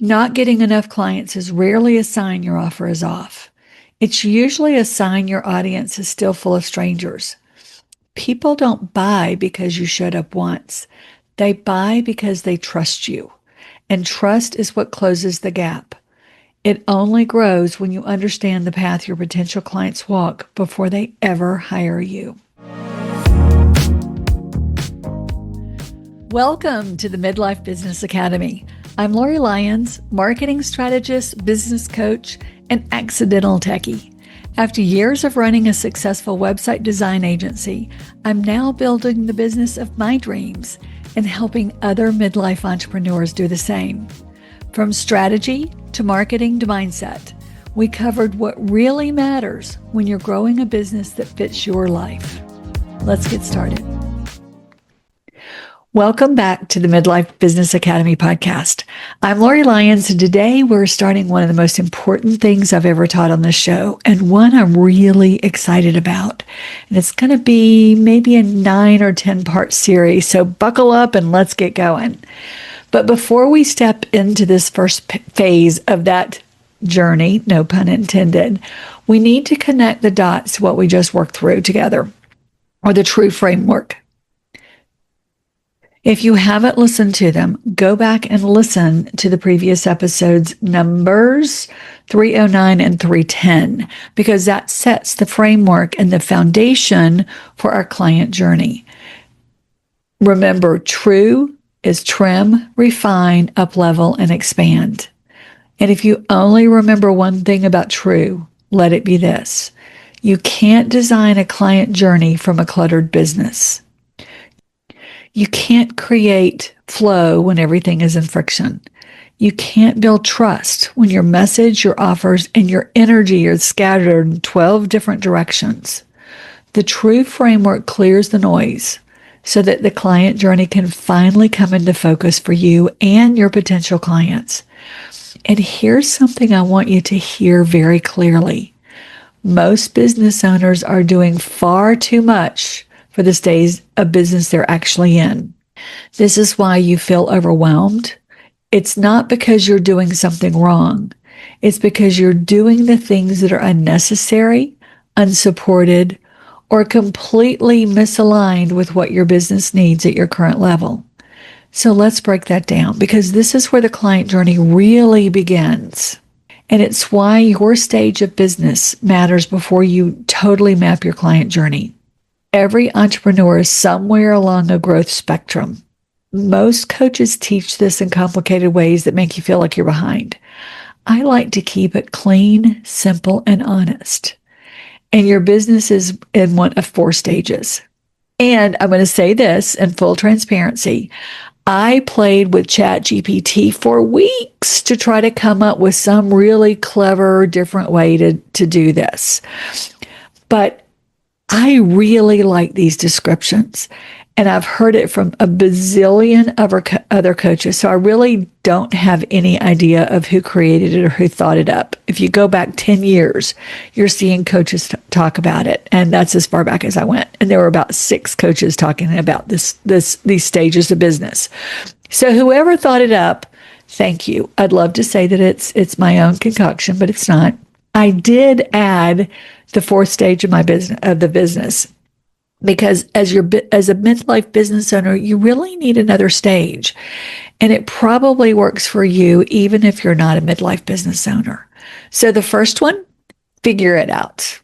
Not getting enough clients is rarely a sign your offer is off. It's usually a sign your audience is still full of strangers. People don't buy because you showed up once. They buy because they trust you. And trust is what closes the gap. It only grows when you understand the path your potential clients walk before they ever hire you. Welcome to the Midlife Business Academy. I'm Lyons, marketing strategist, business coach, and accidental techie. After years of running a successful website design agency, I'm now building the business of my dreams and helping other midlife entrepreneurs do the same. From strategy to marketing to mindset, we covered what really matters when you're growing a business that fits your life. Let's get started. Welcome back to the Midlife Business Academy Podcast. I'm Lyons, and today we're starting one of the most important things I've ever taught on this show, and one I'm really excited about. And it's going to be maybe a 9 or 10 part series, so buckle up and let's get going. But before we step into this first phase of that journey, no pun intended, we need to connect the dots to what we just worked through together, or the true framework. If you haven't listened to them, go back and listen to the previous episodes, numbers 309 and 310, because that sets the framework and the foundation for our client journey. Remember, true is trim, refine, up-level, and expand. And if you only remember one thing about true, let it be this. You can't design a client journey from a cluttered business. You can't create flow when everything is in friction. You can't build trust when your message, your offers, and your energy are scattered in 12 different directions. The true framework clears the noise so that the client journey can finally come into focus for you and your potential clients. And here's something I want you to hear very clearly. Most business owners are doing far too much for the stage of business they're actually in. This is why you feel overwhelmed. It's not because you're doing something wrong. It's because you're doing the things that are unnecessary, unsupported, or completely misaligned with what your business needs at your current level. So let's break that down, because this is where the client journey really begins. And it's why your stage of business matters before you totally map your client journey. Every entrepreneur is somewhere along a growth spectrum. Most coaches teach this in complicated ways that make you feel like you're behind. I like to keep it clean, simple, and honest. And your business is in one of 4 stages. And I'm going to say this in full transparency. I played with ChatGPT for weeks to try to come up with some really clever, different way to do this. But I really like these descriptions, and I've heard it from a bazillion other coaches, so I really don't have any idea of who created it or who thought it up. If you go back 10 years, you're seeing coaches talk about it, and that's as far back as I went. And there were about 6 coaches talking about these stages of business. So whoever thought it up, thank you. I'd love to say that it's my own concoction, but it's not. I did add the 4th stage of the business, because as a midlife business owner, you really need another stage, and it probably works for you even if you're not a midlife business owner. So the first one, figure it out.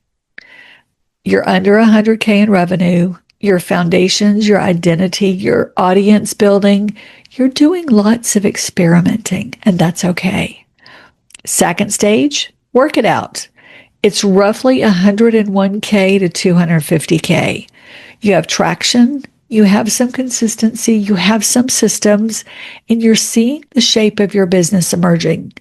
You're under 100K in revenue, your foundations, your identity, your audience building. You're doing lots of experimenting, and that's okay. Second stage, work it out. It's roughly 101K to 250K. You have traction, you have some consistency, you have some systems, and you're seeing the shape of your business emerging.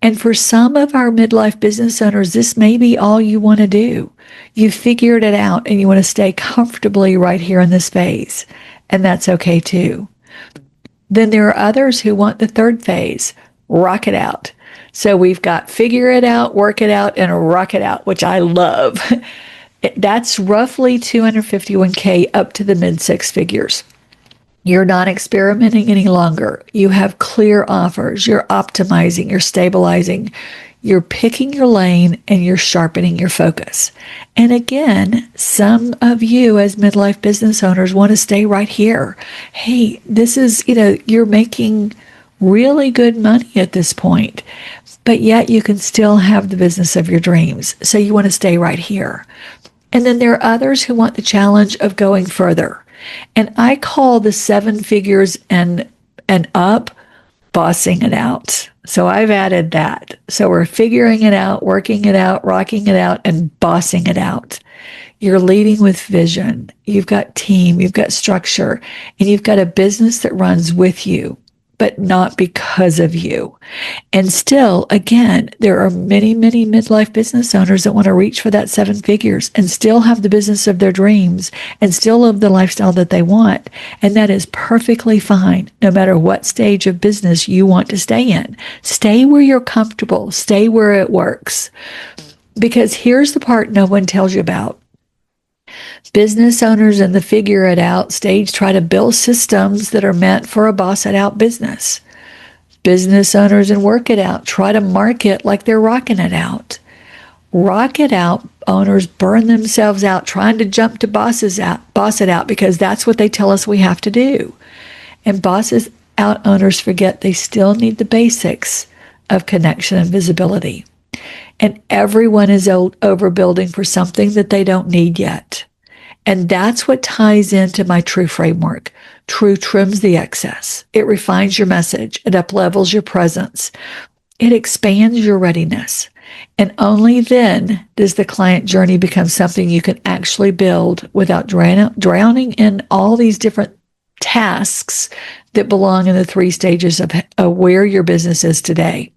And for some of our midlife business owners, this may be all you want to do. You figured it out and you want to stay comfortably right here in this phase, and that's okay too. Then there are others who want the 3rd phase, rock it out. So we've got figure it out, work it out, and rock it out, which I love. That's roughly 251K up to the mid 6 figures. You're not experimenting any longer. You have clear offers. You're optimizing, you're stabilizing, you're picking your lane, and you're sharpening your focus. And again, some of you as midlife business owners want to stay right here. Hey, this is, you're making really good money at this point, but yet you can still have the business of your dreams. So you want to stay right here. And then there are others who want the challenge of going further. And I call the 7 figures and up bossing it out. So I've added that. So we're figuring it out, working it out, rocking it out, and bossing it out. You're leading with vision. You've got team, you've got structure, and you've got a business that runs with you, but not because of you. And still, again, there are many, many midlife business owners that want to reach for that 7 figures and still have the business of their dreams and still live the lifestyle that they want. And that is perfectly fine, no matter what stage of business you want to stay in. Stay where you're comfortable. Stay where it works. Because here's the part no one tells you about. Business owners in the figure it out stage try to build systems that are meant for a boss it out business. Business owners in work it out try to market like they're rocking it out. Rock it out owners burn themselves out trying to jump to boss it out because that's what they tell us we have to do. And bosses out owners forget they still need the basics of connection and visibility. And everyone is overbuilding for something that they don't need yet. And that's what ties into my true framework. True trims the excess. It refines your message. It uplevels your presence. It expands your readiness. And only then does the client journey become something you can actually build without drowning in all these different tasks that belong in the 3 stages of where your business is today.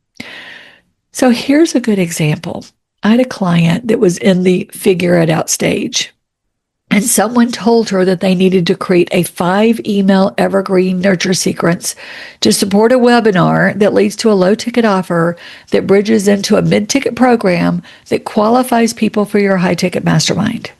So here's a good example. I had a client that was in the figure it out stage, and someone told her that they needed to create a 5-email evergreen nurture sequence to support a webinar that leads to a low-ticket offer that bridges into a mid-ticket program that qualifies people for your high-ticket mastermind.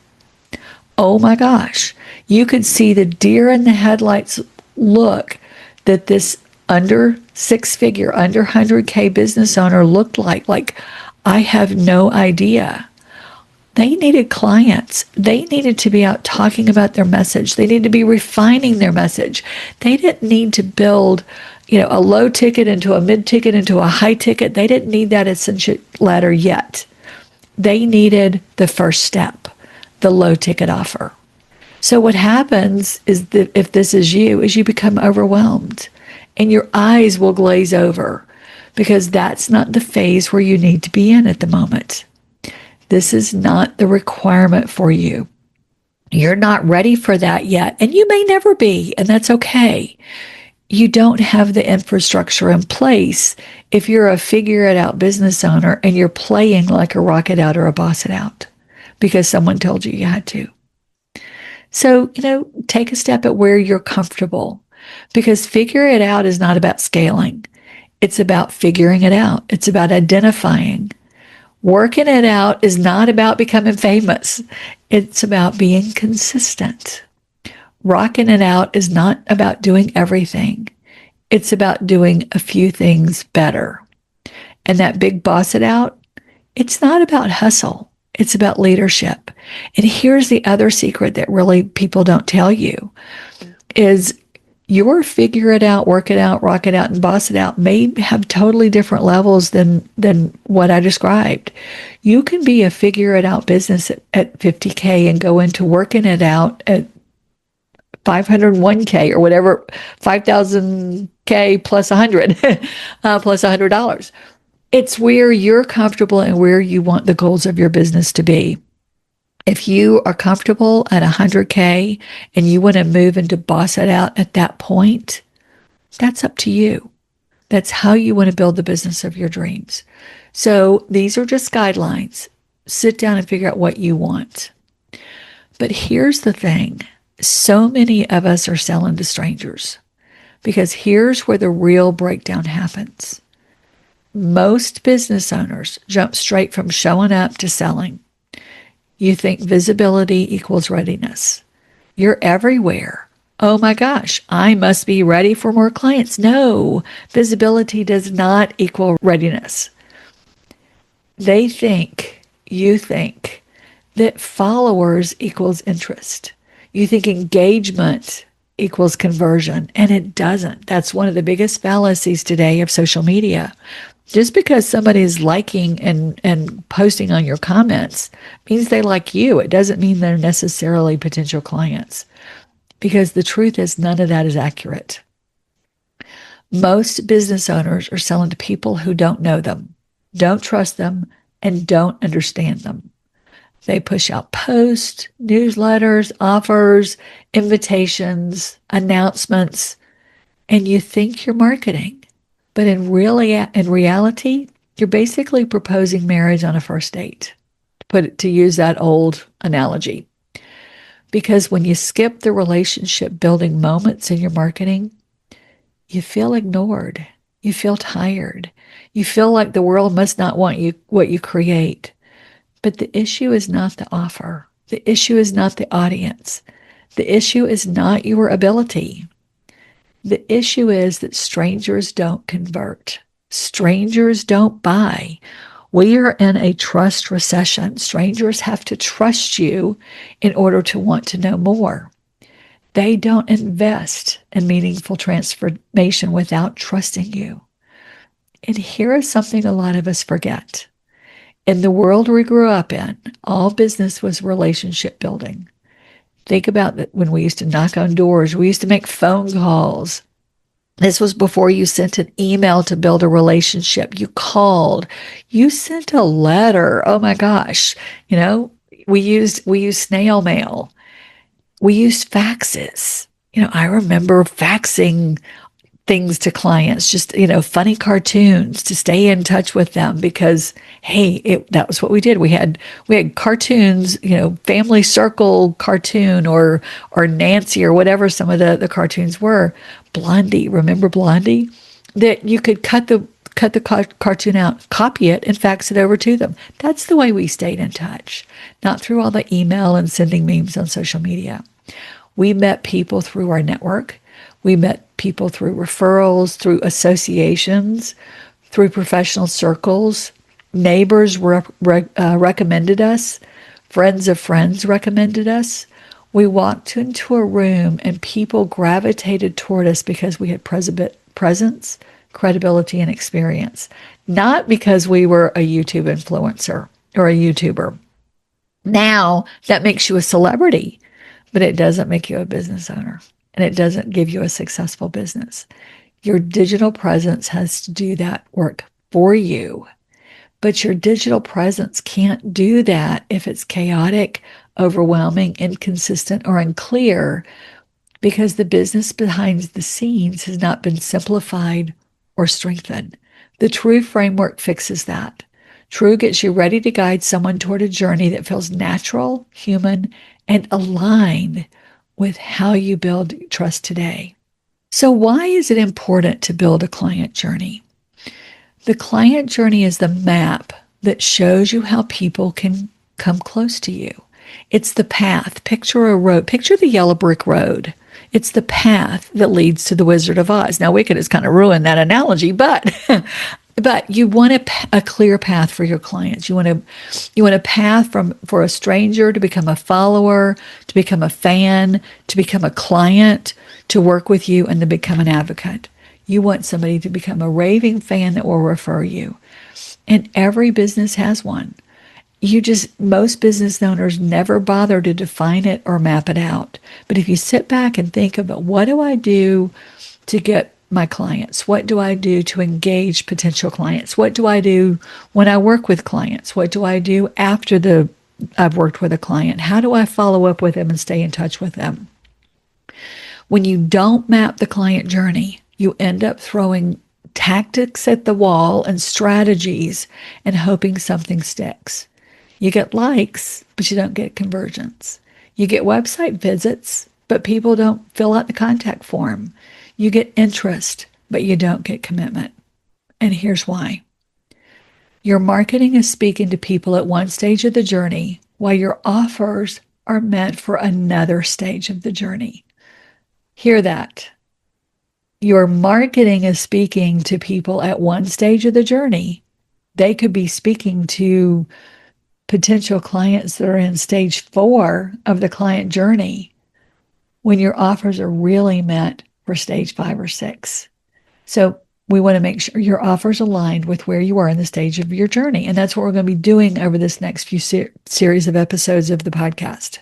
Oh my gosh, you could see the deer in the headlights look that this under 6-figure, under 100K business owner looked like, I have no idea. They needed clients. They needed to be out talking about their message. They needed to be refining their message. They didn't need to build, a low ticket into a mid ticket into a high ticket. They didn't need that ascension ladder yet. They needed the first step, the low ticket offer. So what happens is that if this is you become overwhelmed. And your eyes will glaze over because that's not the phase where you need to be in at the moment. This is not the requirement for you. You're not ready for that yet, and you may never be, and that's okay. You don't have the infrastructure in place if you're a figure it out business owner and you're playing like a rock it out or a boss it out because someone told you had to. So, take a step at where you're comfortable. Because figure it out is not about scaling. It's about figuring it out. It's about identifying. Working it out is not about becoming famous. It's about being consistent. Rocking it out is not about doing everything. It's about doing a few things better. And that big boss it out, it's not about hustle. It's about leadership. And here's the other secret that really people don't tell you is your figure it out, work it out, rock it out, and boss it out may have totally different levels than what I described. You can be a figure it out business at 50K and go into working it out at 501K or whatever, 5,000K plus 100, plus $100. It's where you're comfortable and where you want the goals of your business to be. If you are comfortable at 100K and you want to move into boss it out at that point, that's up to you. That's how you want to build the business of your dreams. So these are just guidelines. Sit down and figure out what you want. But here's the thing. So many of us are selling to strangers because here's where the real breakdown happens. Most business owners jump straight from showing up to selling. You think visibility equals readiness. You're everywhere. Oh my gosh, I must be ready for more clients. No, visibility does not equal readiness. They think, you think, that followers equals interest. You think engagement equals conversion, and it doesn't. That's one of the biggest fallacies today of social media. Just because somebody is liking and posting on your comments means they like you. It doesn't mean they're necessarily potential clients, because the truth is none of that is accurate. Most business owners are selling to people who don't know them, don't trust them, and don't understand them. They push out posts, newsletters, offers, invitations, announcements, and you think you're marketing. But in reality, you're basically proposing marriage on a first date, to use that old analogy. Because when you skip the relationship building moments in your marketing, you feel ignored. You feel tired. You feel like the world must not want you what you create. But the issue is not the offer. The issue is not the audience. The issue is not your ability. The issue is that strangers don't convert. Strangers don't buy. We are in a trust recession. Strangers have to trust you in order to want to know more. They don't invest in meaningful transformation without trusting you. And here is something a lot of us forget. In the world we grew up in, all business was relationship building. Think about that when we used to knock on doors, we used to make phone calls. This was before you sent an email to build a relationship. You called, you sent a letter. Oh my gosh. We used snail mail. We used faxes. I remember faxing things to clients, just, funny cartoons to stay in touch with them because, hey, that was what we did. We had cartoons, Family Circle cartoon or Nancy or whatever some of the cartoons were. Blondie, remember Blondie? That you could cut the cartoon out, copy it, and fax it over to them. That's the way we stayed in touch, not through all the email and sending memes on social media. We met people through our network. We met people through referrals, through associations, through professional circles. Neighbors recommended us. Friends of friends recommended us. We walked into a room and people gravitated toward us because we had presence, credibility, and experience, not because we were a YouTube influencer or a YouTuber. Now that makes you a celebrity, but it doesn't make you a business owner. And it doesn't give you a successful business. Your digital presence has to do that work for you. But your digital presence can't do that if it's chaotic, overwhelming, inconsistent, or unclear, because the business behind the scenes has not been simplified or strengthened. The True framework fixes that. True gets you ready to guide someone toward a journey that feels natural, human, and aligned with how you build trust today. So why is it important to build a client journey? The client journey is the map that shows you how people can come close to you. It's the path. Picture a road. Picture the yellow brick road. It's the path that leads to the Wizard of Oz. Now, Wicked has kind of ruined that analogy, but you want a clear path for your clients. You want a path for a stranger to become a follower, to become a fan, to become a client, to work with you, and to become an advocate. You want somebody to become a raving fan that will refer you. And every business has one. Most business owners never bother to define it or map it out. But if you sit back and think about, what do I do to get my clients? What do I do to engage potential clients? What do I do when I work with clients? What do I do after I've worked with a client? How do I follow up with them and stay in touch with them? When you don't map the client journey, you end up throwing tactics at the wall and strategies and hoping something sticks. You get likes, but you don't get conversions. You get website visits, but people don't fill out the contact form. You get interest, but you don't get commitment. And here's why. Your marketing is speaking to people at one stage of the journey, while your offers are meant for another stage of the journey. Hear that. Your marketing is speaking to people at one stage of the journey. They could be speaking to potential clients that are in stage 4 of the client journey when your offers are really meant for stage 5 or 6. So we want to make sure your offers aligned with where you are in the stage of your journey. And that's what we're going to be doing over this next few series of episodes of the podcast.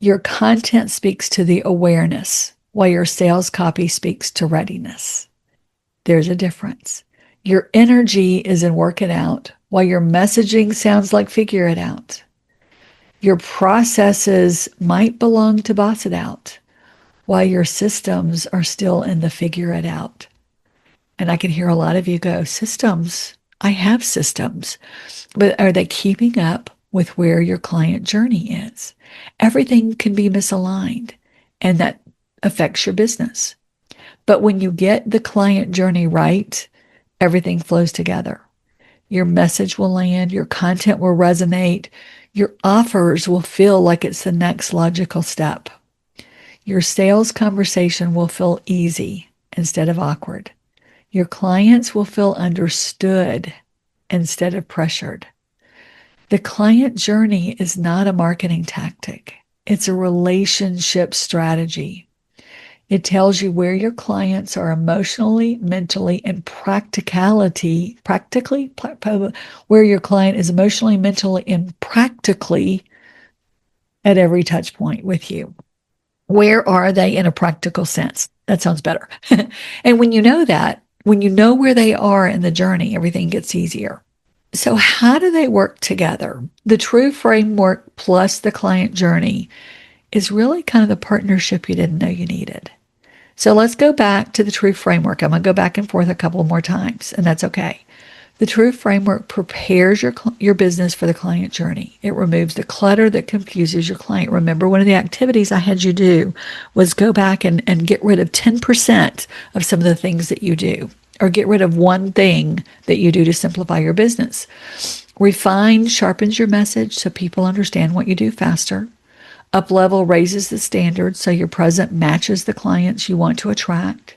Your content speaks to the awareness, while your sales copy speaks to readiness. There's a difference. Your energy is in work it out, while your messaging sounds like figure it out. Your processes might belong to boss it out, while your systems are still in the figure it out. And I can hear a lot of you go, systems, I have systems, but are they keeping up with where your client journey is? Everything can be misaligned, and that affects your business. But when you get the client journey right, everything flows together. Your message will land, your content will resonate, your offers will feel like it's the next logical step. Your sales conversation will feel easy instead of awkward. Your clients will feel understood instead of pressured. The client journey is not a marketing tactic. It's a relationship strategy. It tells you where your clients are emotionally, mentally, and where your client is emotionally, mentally, and practically at every touch point with you. Where are they in a practical sense? That sounds better. And when you know that, when you know where they are in the journey, everything gets easier. So how do they work together? The true framework plus the client journey is really kind of the partnership you didn't know you needed. So let's go back to the true framework. I'm going to go back and forth a couple more times, and that's okay. The true framework prepares your business for the client journey. It removes the clutter that confuses your client. Remember, one of the activities I had you do was go back and get rid of 10% of some of the things that you do, or get rid of one thing that you do to simplify your business. Refine sharpens your message so people understand what you do faster. Up-level raises the standards so your present matches the clients you want to attract.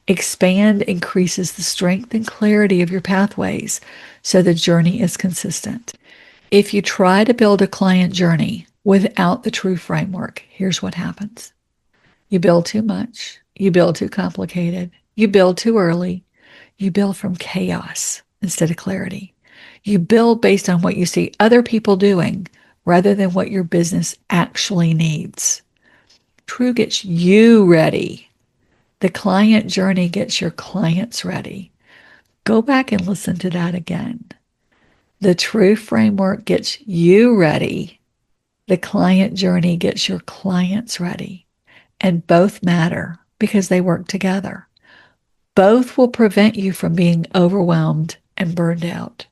Expand increases the strength and clarity of your pathways so the journey is consistent. If you try to build a client journey without the true framework, here's what happens. You build too much. You build too complicated. You build too early. You build from chaos instead of clarity. You build based on what you see other people doing rather than what your business actually needs. True gets you ready. The client journey gets your clients ready. Go back and listen to that again. The true framework gets you ready. The client journey gets your clients ready. And both matter because they work together. Both will prevent you from being overwhelmed and burned out.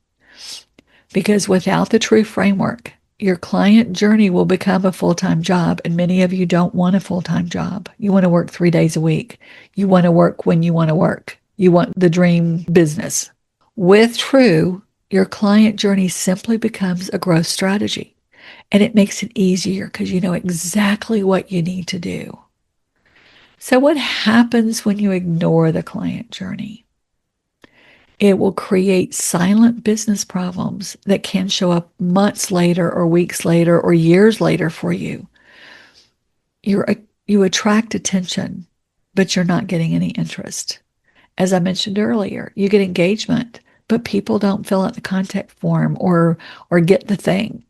Because without the true framework, your client journey will become a full-time job, and many of you don't want a full-time job. You want to work 3 days a week. You want to work when you want to work. You want the dream business. With True, your client journey simply becomes a growth strategy, and it makes it easier because you know exactly what you need to do. So what happens when you ignore the client journey? It will create silent business problems that can show up months later or weeks later or years later for you. You attract attention, but you're not getting any interest. As I mentioned earlier, you get engagement, but people don't fill out the contact form or get the thing.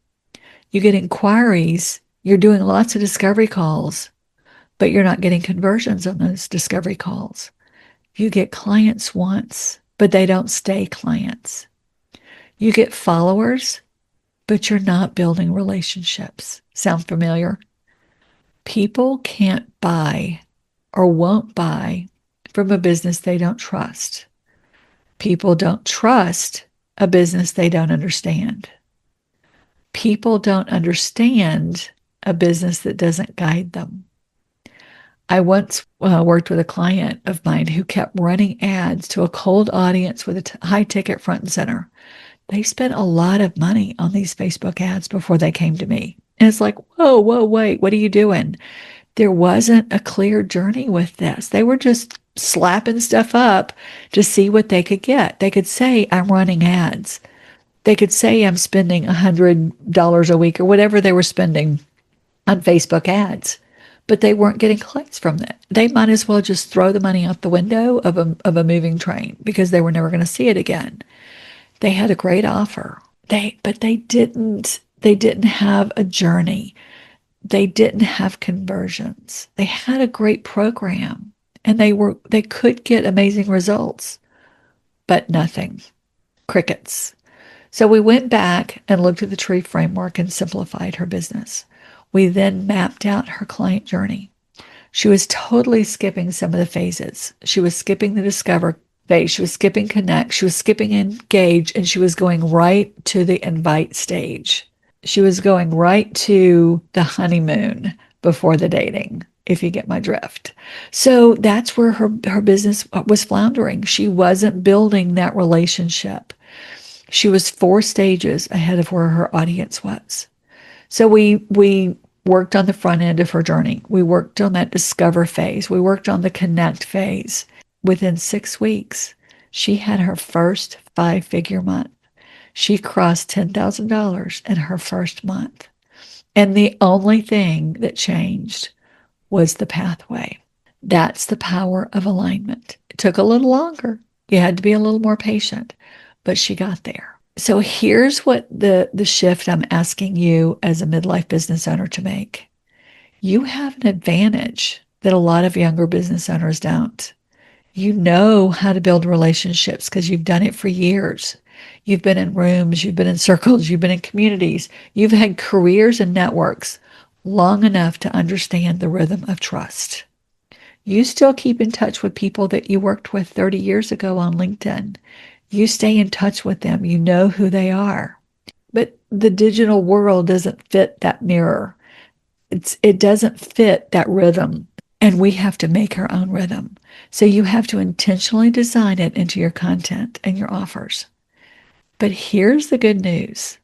You get inquiries. You're doing lots of discovery calls, but you're not getting conversions on those discovery calls. You get clients once, but they don't stay clients. You get followers, but you're not building relationships. Sound familiar? People can't buy or won't buy from a business they don't trust. People don't trust a business they don't understand. People don't understand a business that doesn't guide them. I once worked with a client of mine who kept running ads to a cold audience with a high ticket front and center. They spent a lot of money on these Facebook ads before they came to me. And it's like, whoa, wait, what are you doing? there wasn't a clear journey with this. They were just slapping stuff up to see what they could get. They could say, I'm running ads. They could say, I'm spending $100 a week or whatever they were spending on Facebook ads, but they weren't getting clients from that. They might as well just throw the money out the window of a moving train because they were never going to see it again. They had a great offer. But they didn't have a journey. They didn't have conversions. They had a great program and they could get amazing results, but nothing. Crickets. So we went back and looked at the tree framework and simplified her business. We then mapped out her client journey. She was totally skipping some of the phases. She was skipping the discover phase. She was skipping connect. She was skipping engage, and she was going right to the invite stage. She was going right to the honeymoon before the dating, if you get my drift. So that's where her business was floundering. She wasn't building that relationship. She was 4 stages ahead of where her audience was. So we worked on the front end of her journey. We worked on that discover phase. We worked on the connect phase. Within 6 weeks, she had her first 5-figure month. She crossed $10,000 in her first month. And the only thing that changed was the pathway. That's the power of alignment. It took a little longer. You had to be a little more patient, but she got there. So here's what the shift I'm asking you as a midlife business owner to make. You have an advantage that a lot of younger business owners don't. You know how to build relationships because you've done it for years. You've been in rooms, you've been in circles, you've been in communities. You've had careers and networks long enough to understand the rhythm of trust. You still keep in touch with people that you worked with 30 years ago on LinkedIn. You stay in touch with them. You know who they are. But the digital world doesn't fit that mirror. It doesn't fit that rhythm. And we have to make our own rhythm. So you have to intentionally design it into your content and your offers. But here's the good news.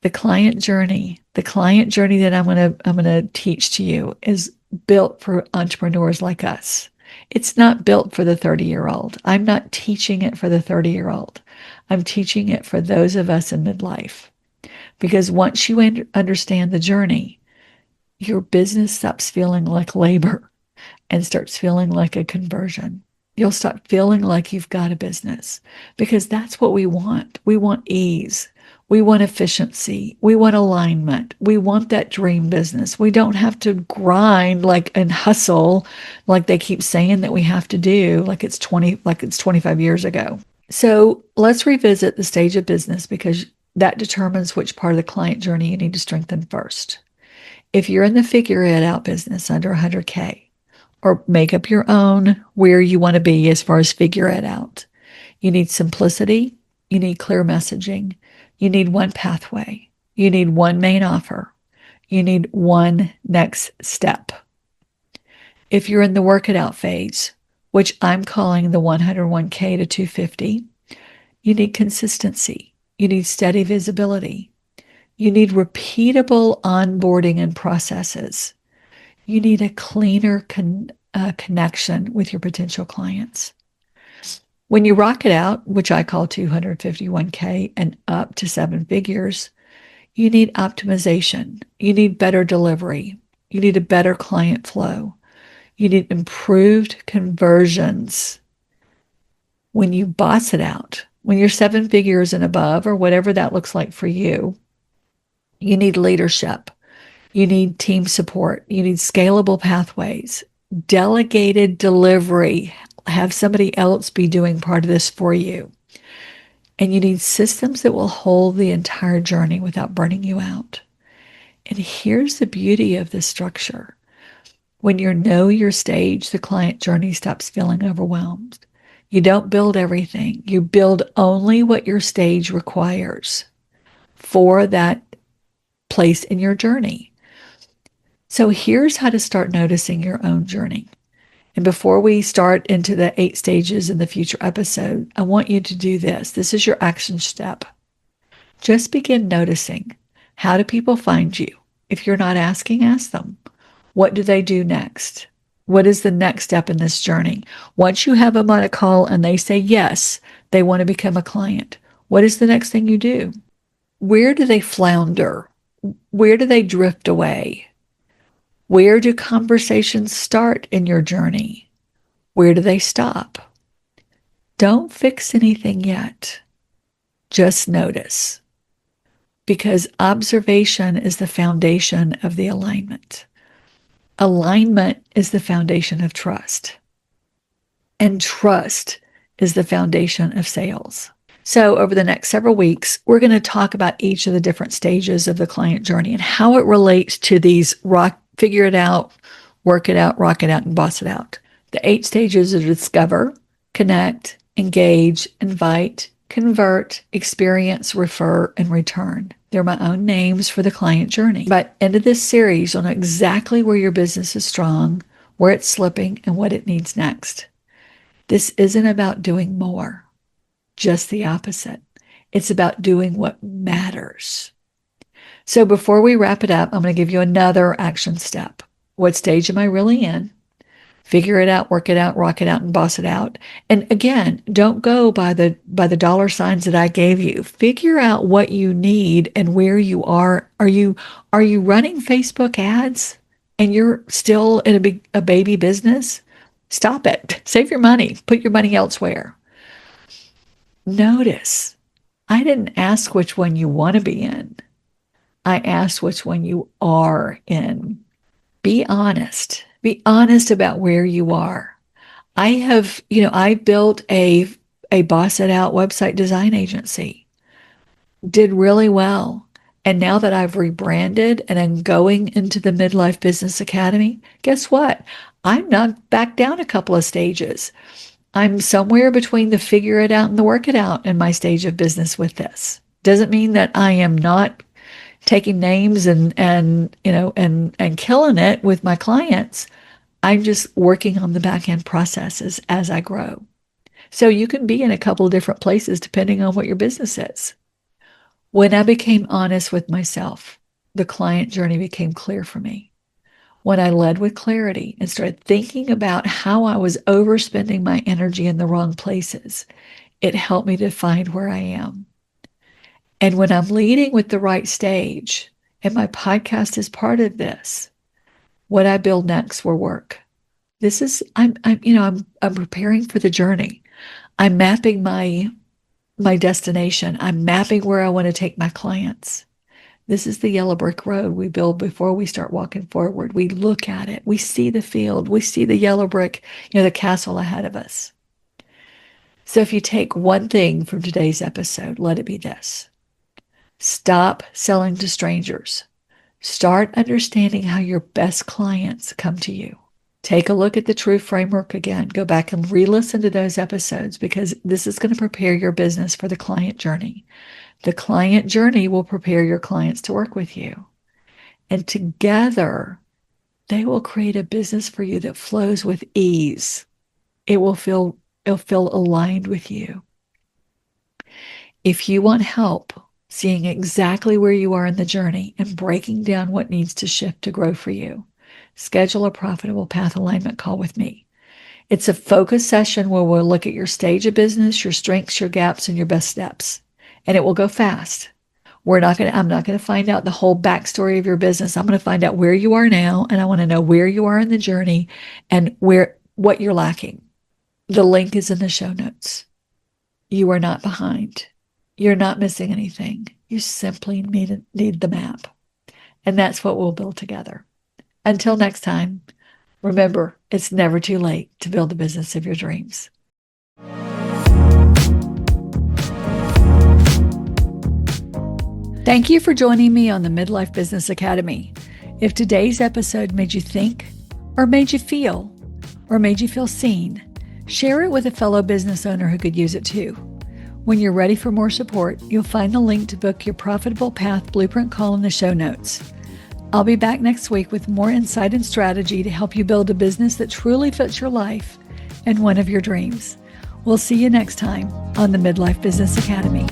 The client journey that I'm going to teach to you is built for entrepreneurs like us. It's not built for the 30-year-old. I'm not teaching it for the 30-year-old. I'm teaching it for those of us in midlife. Because once you understand the journey, your business stops feeling like labor and starts feeling like a conversion. You'll start feeling like you've got a business because that's what we want. We want ease. We want efficiency. We want alignment. We want that dream business. We don't have to grind and hustle like they keep saying that we have to do, like it's 25 years ago. So let's revisit the stage of business because that determines which part of the client journey you need to strengthen first. If you're in the figure it out business under 100K, or make up your own where you want to be as far as figure it out. You need simplicity. You need clear messaging. You need one pathway. You need one main offer. You need one next step. If you're in the work it out phase, which I'm calling the 101K to 250, you need consistency. You need steady visibility. You need repeatable onboarding and processes. You need a cleaner connection with your potential clients. When you rock it out, which I call 251K and up to 7 figures, you need optimization. You need better delivery. You need a better client flow. You need improved conversions. When you boss it out, when you're 7 figures and above, or whatever that looks like for you, you need leadership. You need team support. You need scalable pathways, delegated delivery. Have somebody else be doing part of this for you. And you need systems that will hold the entire journey without burning you out. And here's the beauty of this structure. When you know your stage, the client journey stops feeling overwhelmed. You don't build everything. You build only what your stage requires for that place in your journey. So here's how to start noticing your own journey. And before we start into the 8 stages in the future episode, I want you to do this. This is your action step. Just begin noticing. How do people find you? If you're not asking, ask them. What do they do next? What is the next step in this journey? Once you have them on a call and they say yes, they want to become a client, what is the next thing you do? Where do they flounder? Where do they drift away? Where do conversations start in your journey? Where do they stop? Don't fix anything yet. Just notice. Because observation is the foundation of the alignment. Alignment is the foundation of trust. And trust is the foundation of sales. So over the next several weeks, we're going to talk about each of the different stages of the client journey and how it relates to these figure it out, work it out, rock it out, and boss it out. The 8 stages are discover, connect, engage, invite, convert, experience, refer, and return. They're my own names for the client journey. By the end of this series, you'll know exactly where your business is strong, where it's slipping, and what it needs next. This isn't about doing more, just the opposite. It's about doing what matters. So before we wrap it up, I'm going to give you another action step. What stage am I really in? Figure it out, work it out, rock it out, and boss it out. And again, don't go by the dollar signs that I gave you. Figure out what you need and where you are. Are you running Facebook ads and you're still in a baby business? Stop it. Save your money. Put your money elsewhere. Notice, I didn't ask which one you want to be in. I asked which one you are in. Be honest. Be honest about where you are. I built a boss it out website design agency. Did really well. And now that I've rebranded and I'm going into the Midlife Business Academy, guess what? I'm knocked back down a couple of stages. I'm somewhere between the figure it out and the work it out in my stage of business with this. Doesn't mean that I am not taking names and killing it with my clients. I'm just working on the back end processes as I grow. So you can be in a couple of different places depending on what your business is. When I became honest with myself, the client journey became clear for me. When I led with clarity and started thinking about how I was overspending my energy in the wrong places, it helped me to find where I am. And when I'm leading with the right stage, and my podcast is part of this, what I build next will work. I'm preparing for the journey. I'm mapping my destination. I'm mapping where I want to take my clients. This is the yellow brick road we build before we start walking forward. We look at it. We see the field. We see the yellow brick, the castle ahead of us. So if you take one thing from today's episode, let it be this. Stop selling to strangers. Start understanding how your best clients come to you. Take a look at the True Framework again. Go back and re-listen to those episodes because this is going to prepare your business for the client journey. The client journey will prepare your clients to work with you. And together, they will create a business for you that flows with ease. It'll feel aligned with you. If you want help seeing exactly where you are in the journey and breaking down what needs to shift to grow for you, schedule a Profitable Path Alignment call with me. It's a focus session where we'll look at your stage of business, your strengths, your gaps, and your best steps. And it will go fast. I'm not going to find out the whole backstory of your business. I'm going to find out where you are now, and I want to know where you are in the journey and what you're lacking. The link is in the show notes. You are not behind. You're not missing anything. You simply need the map. And that's what we'll build together. Until next time, remember, it's never too late to build the business of your dreams. Thank you for joining me on the Midlife Business Academy. If today's episode made you think, or made you feel seen, share it with a fellow business owner who could use it too. When you're ready for more support, you'll find the link to book your Profitable Path Blueprint call in the show notes. I'll be back next week with more insight and strategy to help you build a business that truly fits your life and one of your dreams. We'll see you next time on the Midlife Business Academy.